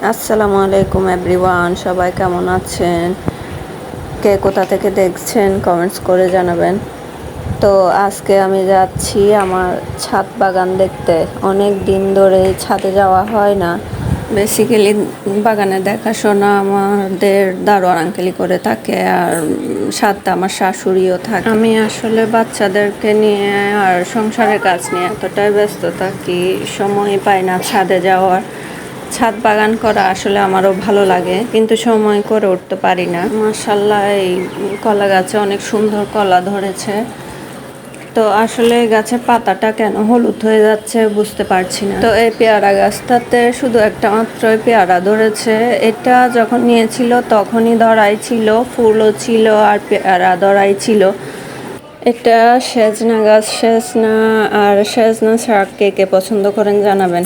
আসসালামু আলাইকুম এভরিওয়ান, সবাই কেমন আছেন? কে কোথা থেকে দেখছেন কমেন্টস করে জানাবেন। তো আজকে আমি যাচ্ছি আমার ছাদ বাগান দেখতে। অনেক দিন ধরে ছাদে যাওয়া হয় না। বেসিক্যালি বাগানে দেখাশোনা আমাদের দারোয়ান আঙ্কেলই করে থাকে, আর সাথে আমার শাশুড়িও থাকে। আমি আসলে বাচ্চাদেরকে নিয়ে আর সংসারের কাজ নিয়ে এতটাই ব্যস্ত থাকি, সময় পাই না ছাদে যাওয়ার। ছাদ বাগান করা আসলে আমারও ভালো লাগে, কিন্তু সময় করে উঠতে পারি না। মাশাআল্লাহ, এই কলা গাছে অনেক সুন্দর কলা ধরেছে। তো আসলে গাছের পাতাটা কেন হলুদ হয়ে যাচ্ছে বুঝতে পারছি না। তো এই পেয়ারা গাছটাতে শুধু একটা মাত্রই পেয়ারা ধরেছে। এটা যখন নিয়েছিল তখনই ধরাই ছিল, ফুলও ছিল আর পেয়ারা ধরাই ছিল। এটা সেজনা গাছ। সেজনা শাক কে কে পছন্দ করেন জানাবেন।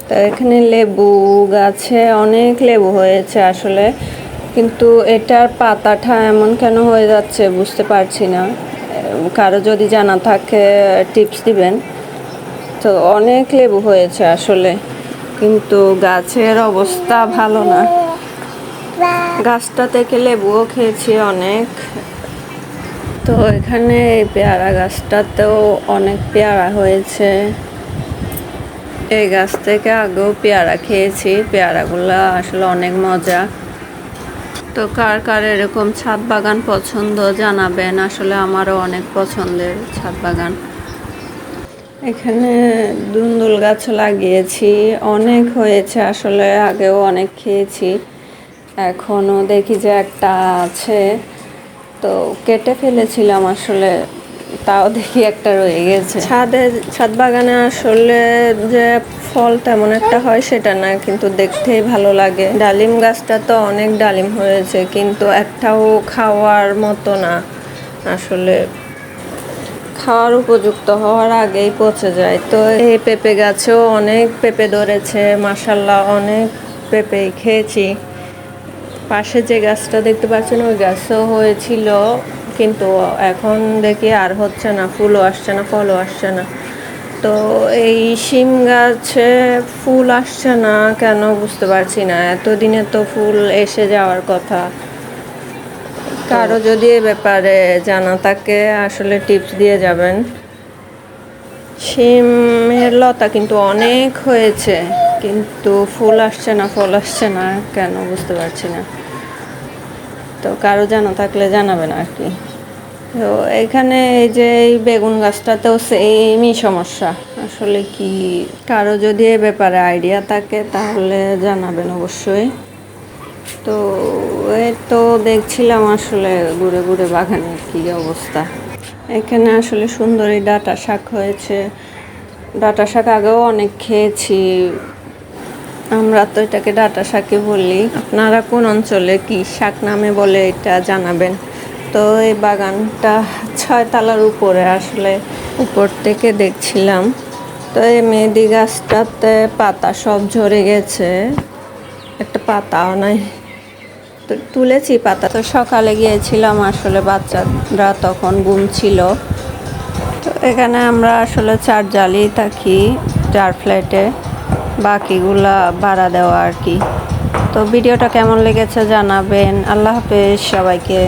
তো এখানে লেবু গাছে অনেক লেবু হয়েছে আসলে, কিন্তু এটার পাতাটা এমন কেন হয়ে যাচ্ছে বুঝতে পারছি না। কারো যদি জানা থাকে টিপস দিবেন। তো অনেক লেবু হয়েছে আসলে, কিন্তু গাছের অবস্থা ভালো না। গাছটা থেকে লেবুও খেয়েছি অনেক। তো এখানে এই পেয়ারা গাছটাতেও অনেক পেয়ারা হয়েছে। এই গাছ থেকে আগেও পেয়ারা খেয়েছি, পেয়ারাগুলো আসলে অনেক মজা। তো কার কার এরকম ছাদ বাগান পছন্দ জানাবেন। আসলে আমারও অনেক পছন্দের ছাদ বাগান। এখানে দুন্দুল গাছ লাগিয়েছি, অনেক হয়েছে আসলে, আগেও অনেক খেয়েছি। এখনও দেখি যে একটা আছে, তো কেটে ফেলেছিলাম আসলে, তাও দেখি একটা রয়ে গেছে। ছাদ বাগানে আসলে যে ফল তেমন একটা হয় সেটা না, কিন্তু দেখতেই ভালো লাগে। ডালিম গাছটা তো অনেক ডালিম হয়েছে, কিন্তু একটাও খাওয়ার মতো না আসলে, খাওয়ার উপযুক্ত হওয়ার আগেই পচে যায়। তো এই পেঁপে গাছেও অনেক পেঁপে ধরেছে, মাশাআল্লাহ অনেক পেঁপে খেয়েছি। পাশে যে গাছটা দেখতে পাচ্ছেন ওই গাছও হয়েছিল, কিন্তু এখন দেখি আর হচ্ছে না, ফুলও আসছে না, ফলও আসছে না। তো এই শিম গাছে ফুল আসছে না কেন বুঝতে পারছি না। এতদিনে তো ফুল এসে যাওয়ার কথা। কারো যদি এ ব্যাপারে জানা থাকে আসলে টিপস দিয়ে যাবেন। শিমের লতা কিন্তু অনেক হয়েছে, কিন্তু ফুল আসছে না, ফল আসছে না কেন বুঝতে পারছি না। তো কারো জানা থাকলে জানাবেন আর কি। তো এখানে এই যে এই বেগুন গাছটাতেও সেমই সমস্যা। আসলে কি, কারো যদি এ ব্যাপারে আইডিয়া থাকে তাহলে জানাবেন অবশ্যই। তো এই তো দেখছিলাম আসলে ঘুরে ঘুরে বাগানের কী অবস্থা। এখানে আসলে সুন্দরী ডাঁটা শাক হয়েছে। ডাঁটা শাক আগেও অনেক খেয়েছি, আমরা তো এটাকে ডাঁটা শাকই বলি। আপনারা কোন অঞ্চলে কি শাক নামে বলে এটা জানাবেন। তো এই বাগানটা 6 তলার উপরে, আসলে উপর থেকে দেখছিলাম। তো এই মেহেদি গাছটাতে পাতা সব ঝরে গেছে, একটা পাতাও নাই। তো তুলেছি পাতা। তো সকালে গিয়েছিলাম, আসলে বাচ্চারা তখন ঘুম ছিল। তো এখানে আমরা আসলে 4 জালি থাকি, 4 ফ্ল্যাটে, বাকিগুলা ভাড়া দেওয়া আর কি। তো ভিডিওটা কেমন লেগেছে জানাবেন। আল্লাহ হাফেজ সবাইকে।